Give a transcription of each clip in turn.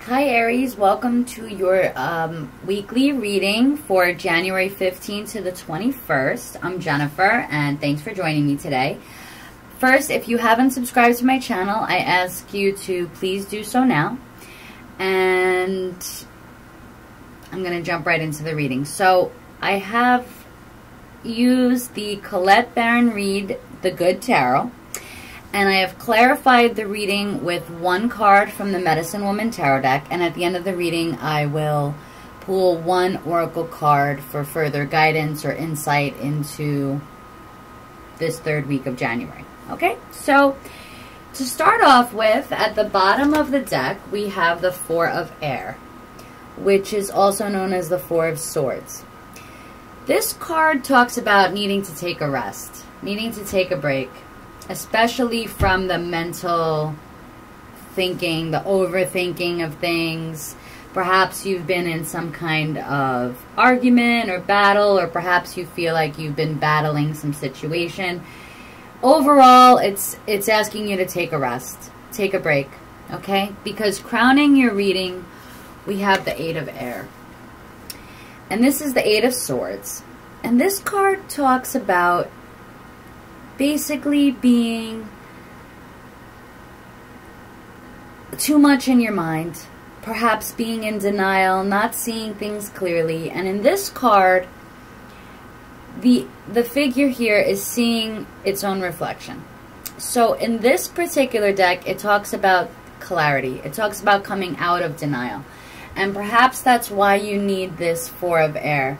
Hi Aries, welcome to your weekly reading for January 15th to the 21st. I'm Jennifer and thanks for joining me today. First, if you haven't subscribed to my channel, I ask you to please do so now. And I'm going to jump right into the reading. So I have used the Colette Baron Reed The Good Tarot. And I have clarified the reading with one card from the Medicine Woman Tarot deck. And at the end of the reading, I will pull one oracle card for further guidance or insight into this third week of January. Okay, so to start off with, at the bottom of the deck, we have the Four of Air, which is also known as the Four of Swords. This card talks about needing to take a rest, needing to take a break, especially from the mental thinking, the overthinking of things. Perhaps you've been in some kind of argument or battle, or perhaps you feel like you've been battling some situation. Overall, it's asking you to take a rest, take a break, okay? Because crowning your reading, we have the Eight of Air. And this is the Eight of Swords. And this card talks about basically being too much in your mind, perhaps being in denial, not seeing things clearly. And in this card, the figure here is seeing its own reflection. So in this particular deck, it talks about clarity. It talks about coming out of denial. And perhaps that's why you need this Four of Air,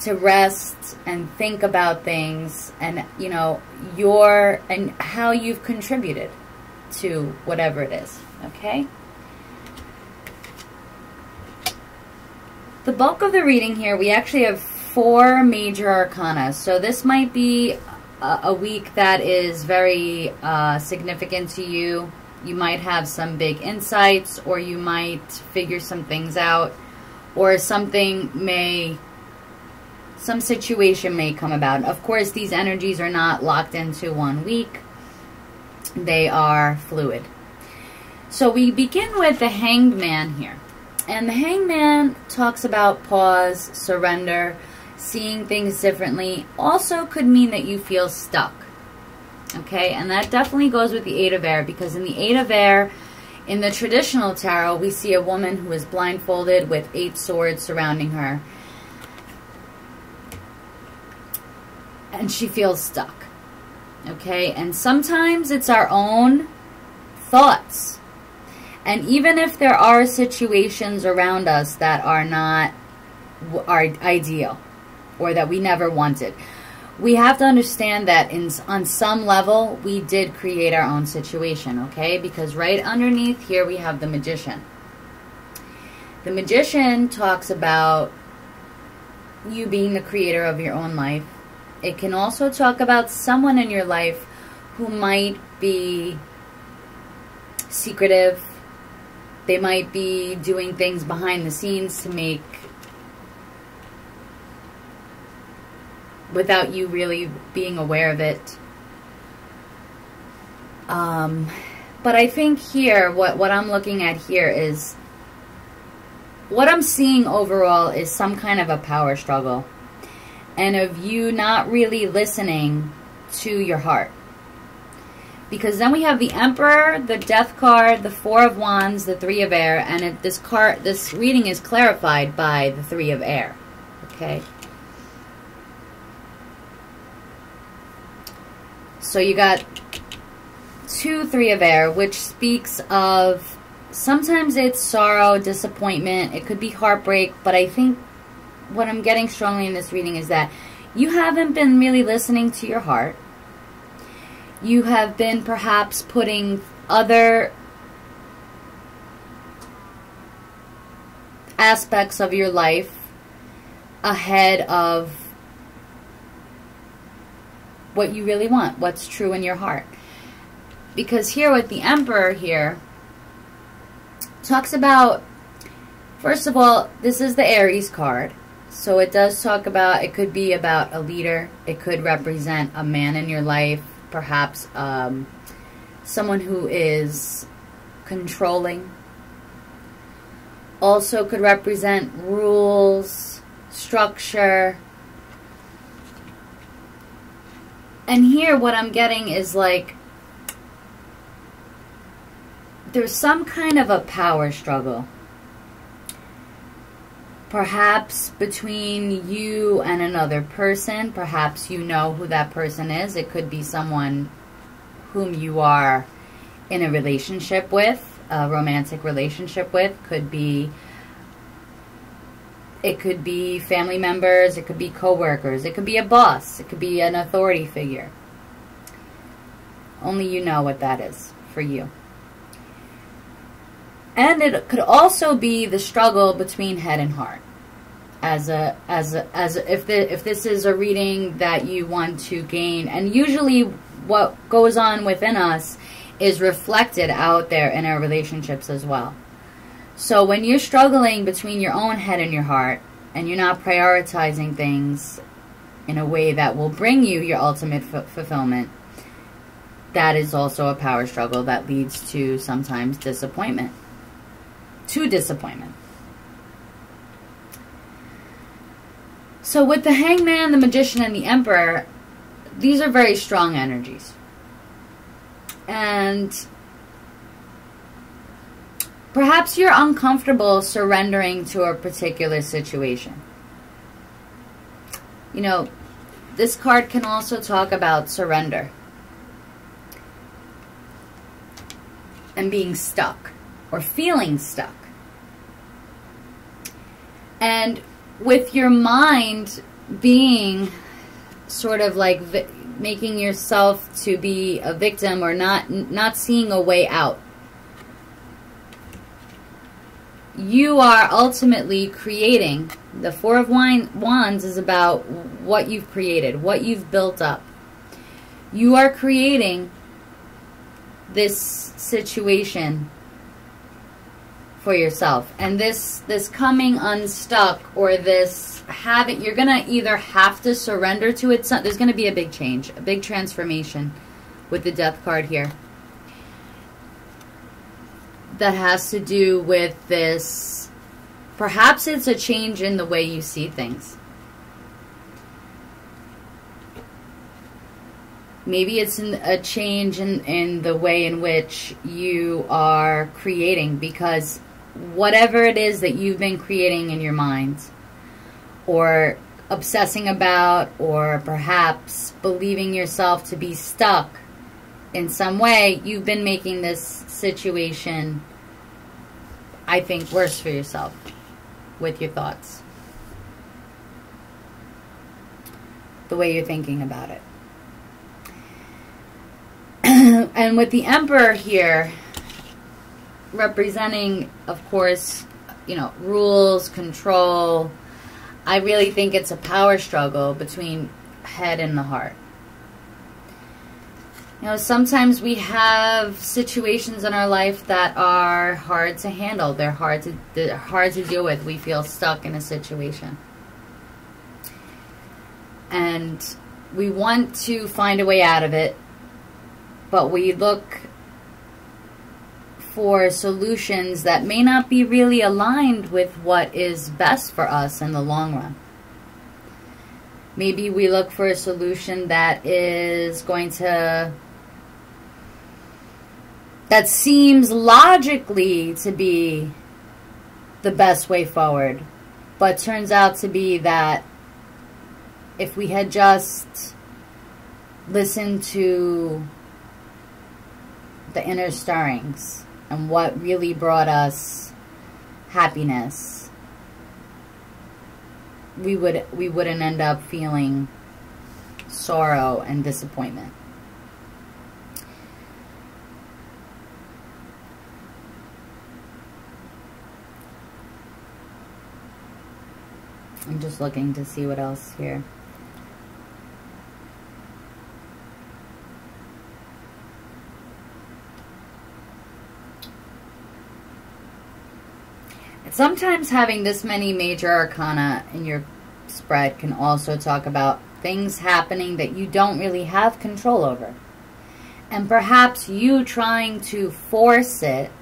to rest and think about things and, you know, and how you've contributed to whatever it is, okay? The bulk of the reading here, we actually have four major arcana. So this might be a week that is very significant to you. You might have some big insights, or you might figure some things out, or some situation may come about. Of course, these energies are not locked into 1 week. They are fluid. So we begin with the Hanged Man here. And the Hanged Man talks about pause, surrender, seeing things differently. Also could mean that you feel stuck. Okay, and that definitely goes with the Eight of Air, because in the Eight of Air, in the traditional tarot, we see a woman who is blindfolded with 8 swords surrounding her. And she feels stuck. Okay, and sometimes it's our own thoughts. And even if there are situations around us that are not ideal, or that we never wanted, we have to understand that on some level, we did create our own situation, okay? Because right underneath here, we have the Magician. The Magician talks about you being the creator of your own life. It can also talk about someone in your life who might be secretive. They might be doing things behind the scenes to make, without you really being aware of it. But I think here, what I'm looking at here is, what I'm seeing overall is some kind of a power struggle. And of you not really listening to your heart. Because then we have the Emperor, the Death card, the Four of Wands, the Three of Air, and this reading is clarified by the Three of Air. Okay. So you got 2 Three of Air, which speaks of, sometimes it's sorrow, disappointment, it could be heartbreak, but I think what I'm getting strongly in this reading is that you haven't been really listening to your heart. You have been perhaps putting other aspects of your life ahead of what you really want, what's true in your heart. Because here with the Emperor here, talks about, first of all, this is the Aries card. So it does talk about, it could be about a leader. It could represent a man in your life, perhaps someone who is controlling. also could represent rules, structure. And here what I'm getting is like there's some kind of a power struggle. Perhaps between you and another person. Perhaps you know who that person is. It could be someone whom you are in a relationship with, a romantic relationship with. It could be family members. It could be co-workers. It could be a boss. It could be an authority figure. Only you know what that is for you. And it could also be the struggle between head and heart. If this is a reading that you want to gain, and usually what goes on within us is reflected out there in our relationships as well. So when you're struggling between your own head and your heart, and you're not prioritizing things in a way that will bring you your ultimate fulfillment, that is also a power struggle that leads to sometimes disappointment. To disappointment. So with the Hangman, the Magician, and the Emperor, these are very strong energies. And perhaps you're uncomfortable surrendering to a particular situation. You know, this card can also talk about surrender and being stuck or feeling stuck. And with your mind being sort of like making yourself to be a victim or not seeing a way out, you are ultimately creating. The Four of Wands is about what you've created, what you've built up. You are creating this situation for yourself. And this coming unstuck, or this having, you're going to either have to surrender to it. There's going to be a big change, a big transformation with the Death card here. That has to do with this. Perhaps it's a change in the way you see things. Maybe it's a change in the way in which you are creating, because whatever it is that you've been creating in your mind, or obsessing about, or perhaps believing yourself to be stuck in some way, you've been making this situation, I think, worse for yourself with your thoughts. The way you're thinking about it. And with the Emperor here, representing, of course, you know, rules, control, I really think it's a power struggle between head and the heart. You know, sometimes we have situations in our life that are hard to handle. They're hard to deal with. We feel stuck in a situation. And we want to find a way out of it, but we look for solutions that may not be really aligned with what is best for us in the long run. Maybe we look for a solution that is going to, that seems logically to be the best way forward, but turns out to be that if we had just listened to the inner stirrings and what really brought us happiness, we wouldn't end up feeling sorrow and disappointment. I'm just looking to see what else here. Sometimes having this many major arcana in your spread can also talk about things happening that you don't really have control over. And perhaps you trying to force it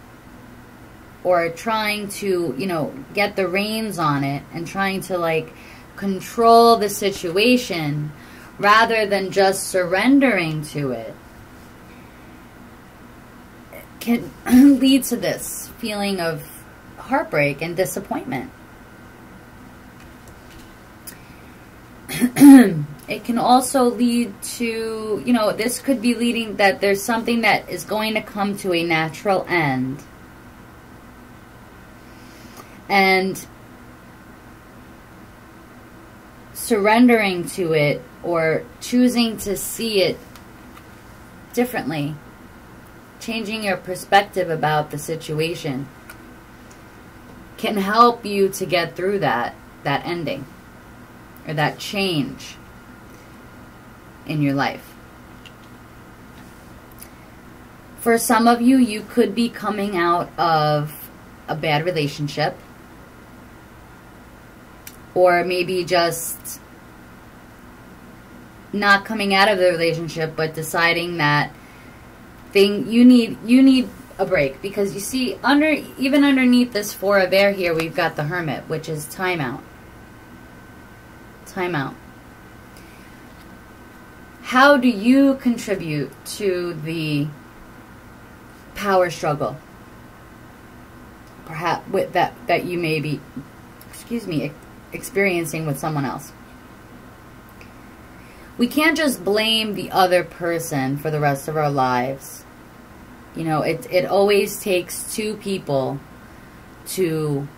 or trying to, you know, get the reins on it and trying to like control the situation rather than just surrendering to it, can lead to this feeling of heartbreak and disappointment. It can also lead to, you know, this could be leading that there's something that is going to come to a natural end. And surrendering to it or choosing to see it differently, changing your perspective about the situation, can help you to get through that ending or that change in your life. For some of you, you could be coming out of a bad relationship, or maybe just not coming out of the relationship, but deciding that you need a break. Because you see, even underneath this Four of Air here, we've got the Hermit, which is time out. Time out. How do you contribute to the power struggle? Perhaps with that you may be, experiencing with someone else. We can't just blame the other person for the rest of our lives. You know, it always takes two people to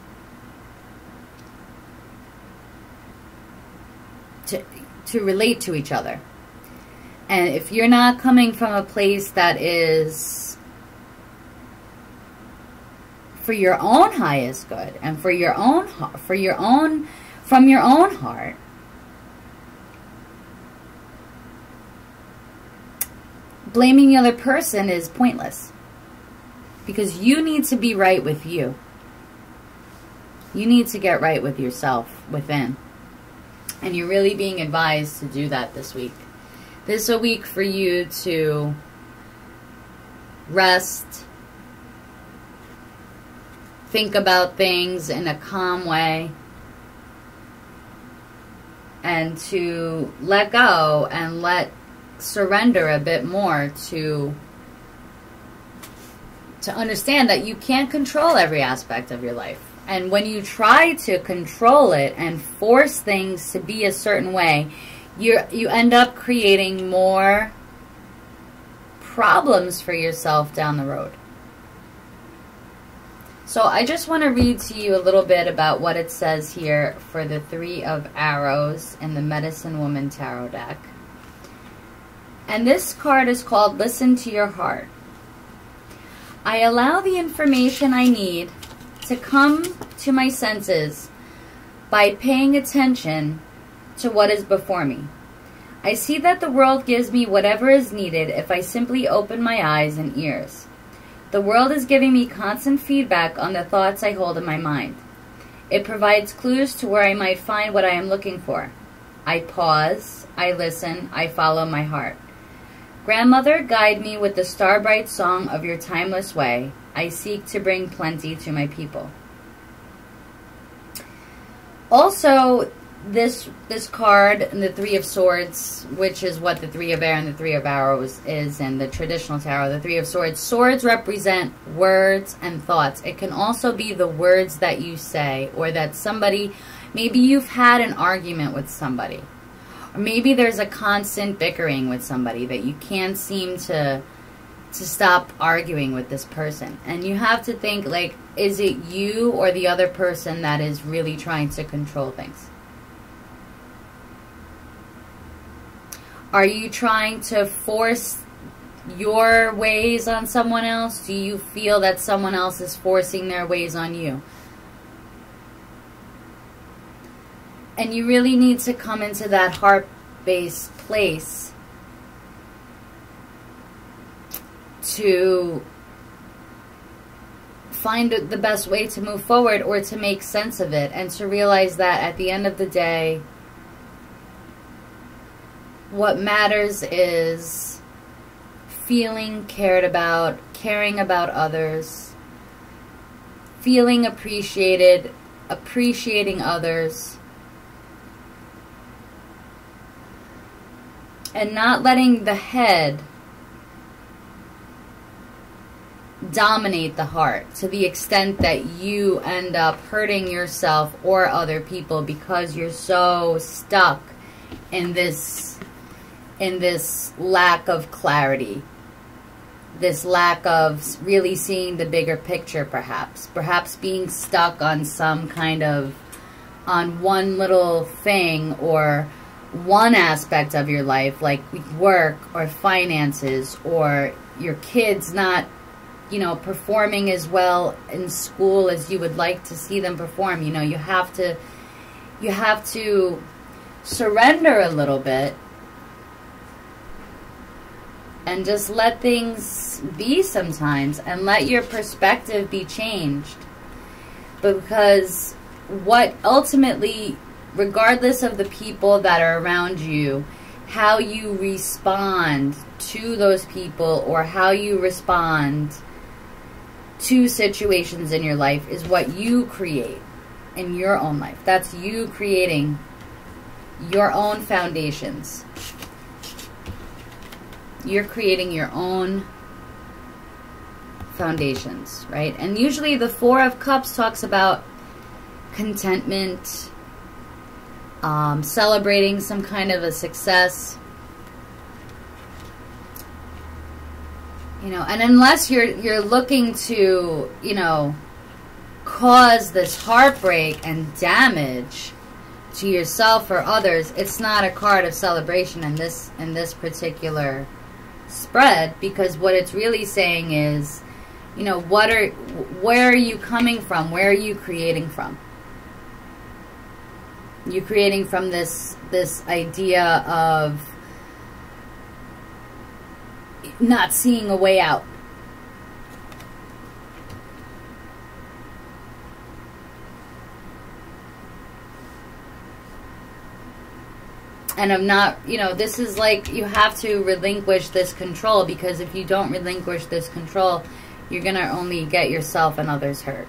relate to each other. And if you're not coming from a place that is for your own highest good and from your own heart, blaming the other person is pointless, because you need to be right with you. You need to get right with yourself within. And you're really being advised to do that this week. This is a week for you to rest, think about things in a calm way, and to let go and surrender a bit more to understand that you can't control every aspect of your life. And when you try to control it and force things to be a certain way, you end up creating more problems for yourself down the road. So I just want to read to you a little bit about what it says here for the Three of Arrows in the Medicine Woman Tarot deck. And this card is called Listen to Your Heart. I allow the information I need to come to my senses by paying attention to what is before me. I see that the world gives me whatever is needed if I simply open my eyes and ears. The world is giving me constant feedback on the thoughts I hold in my mind. It provides clues to where I might find what I am looking for. I pause, I listen, I follow my heart. Grandmother, guide me with the star-bright song of your timeless way. I seek to bring plenty to my people. Also, this card, the Three of Swords, which is what the Three of Air and the Three of Arrows is in the traditional tarot, the Three of Swords. Swords represent words and thoughts. It can also be the words that you say, or that somebody, maybe you've had an argument with somebody. Or maybe there's a constant bickering with somebody that you can't seem to stop arguing with this person. And you have to think, like, is it you or the other person that is really trying to control things? Are you trying to force your ways on someone else? Do you feel that someone else is forcing their ways on you? And you really need to come into that heart-based place to find the best way to move forward, or to make sense of it, and to realize that at the end of the day, what matters is feeling cared about, caring about others, feeling appreciated, appreciating others, and not letting the head dominate the heart to the extent that you end up hurting yourself or other people because you're so stuck in this lack of clarity, this lack of really seeing the bigger picture, perhaps being stuck on some kind of, on one little thing or one aspect of your life, like work or finances, or your kids not, you know, performing as well in school as you would like to see them perform. You know, you have to surrender a little bit and just let things be sometimes, and let your perspective be changed. Because what ultimately, regardless of the people that are around you, how you respond to those people or how you respond to situations in your life is what you create in your own life. That's you creating your own foundations. You're creating your own foundations, right? And usually the Four of Cups talks about contentment, celebrating some kind of a success. You know, and unless you're looking to, you know, cause this heartbreak and damage to yourself or others, it's not a card of celebration in this particular spread, because what it's really saying is, you know, where are you coming from? Where are you creating from? You're creating from this idea of not seeing a way out. And I'm not, you know, this is like, you have to relinquish this control, because if you don't relinquish this control, you're going to only get yourself and others hurt.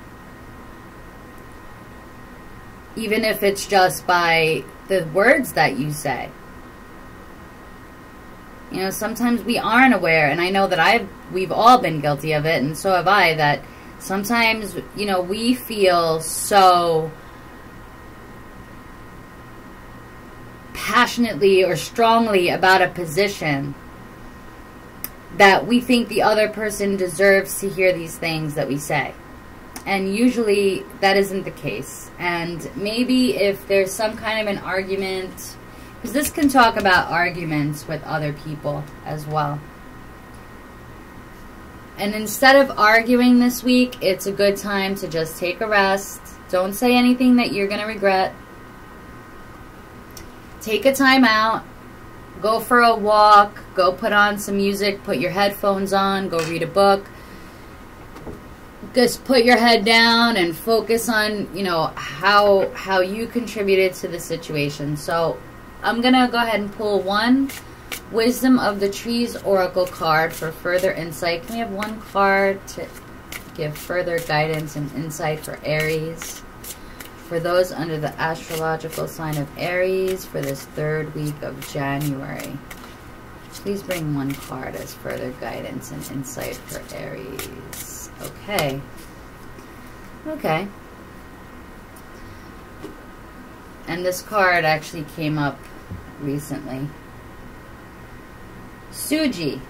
Even if it's just by the words that you say. You know, sometimes we aren't aware, and I know that we've all been guilty of it, and so have I, that sometimes, you know, we feel so passionately or strongly about a position that we think the other person deserves to hear these things that we say. And usually that isn't the case. And maybe if there's some kind of an argument, because this can talk about arguments with other people as well. And instead of arguing this week, it's a good time to just take a rest. Don't say anything that you're going to regret. Take a time out. Go for a walk. Go put on some music. Put your headphones on. Go read a book. Just put your head down and focus on, you know, how you contributed to the situation. So I'm going to go ahead and pull one Wisdom of the Trees Oracle card for further insight. Can we have one card to give further guidance and insight for Aries? For those under the astrological sign of Aries for this third week of January. Please bring one card as further guidance and insight for Aries. Okay. Okay. And this card actually came up recently. Suji.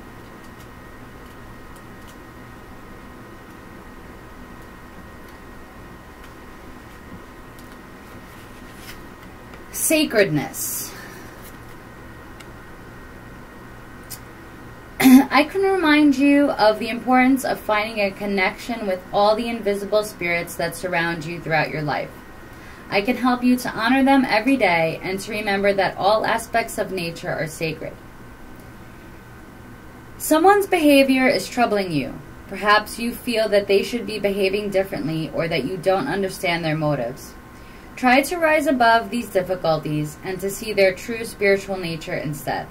Sacredness. I can remind you of the importance of finding a connection with all the invisible spirits that surround you throughout your life. I can help you to honor them every day and to remember that all aspects of nature are sacred. Someone's behavior is troubling you. Perhaps you feel that they should be behaving differently or that you don't understand their motives. Try to rise above these difficulties and to see their true spiritual nature instead.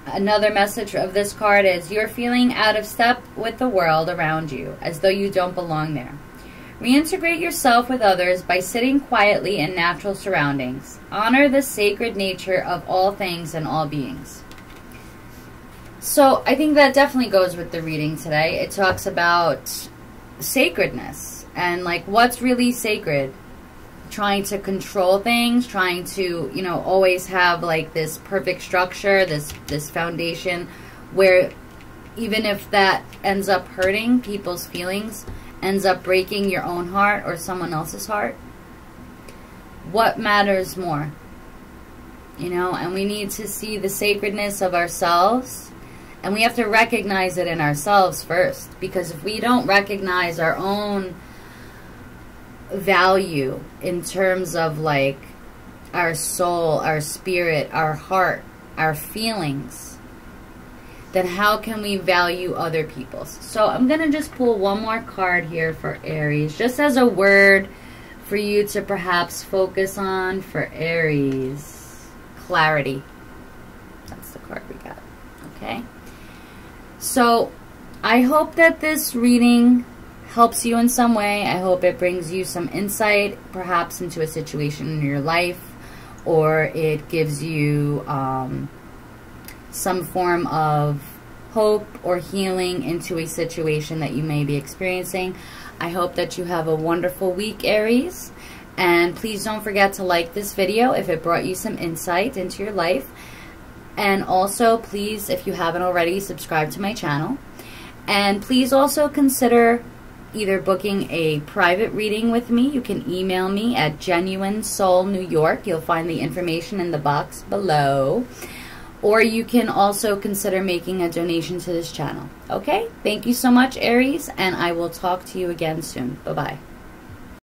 Another message of this card is you're feeling out of step with the world around you, as though you don't belong there. Reintegrate yourself with others by sitting quietly in natural surroundings. Honor the sacred nature of all things and all beings. So I think that definitely goes with the reading today. It talks about sacredness and like what's really sacred. Trying to control things, trying to, you know, always have like this perfect structure, this foundation where even if that ends up hurting people's feelings, ends up breaking your own heart or someone else's heart, what matters more? You know, and we need to see the sacredness of ourselves, and we have to recognize it in ourselves first, because if we don't recognize our own value in terms of like our soul, our spirit, our heart, our feelings, then how can we value other people's? So I'm going to just pull one more card here for Aries, just as a word for you to perhaps focus on for Aries. Clarity. That's the card we got. Okay. So I hope that this reading helps you in some way. I hope it brings you some insight, perhaps into a situation in your life, or it gives you some form of hope or healing into a situation that you may be experiencing. I hope that you have a wonderful week, Aries. And please don't forget to like this video if it brought you some insight into your life. And also, please, if you haven't already, subscribe to my channel. And please also consider either booking a private reading with me. You can email me at genuinesoulNY. You'll find the information in the box below. Or you can also consider making a donation to this channel. Okay? Thank you so much, Aries, and I will talk to you again soon. Bye-bye.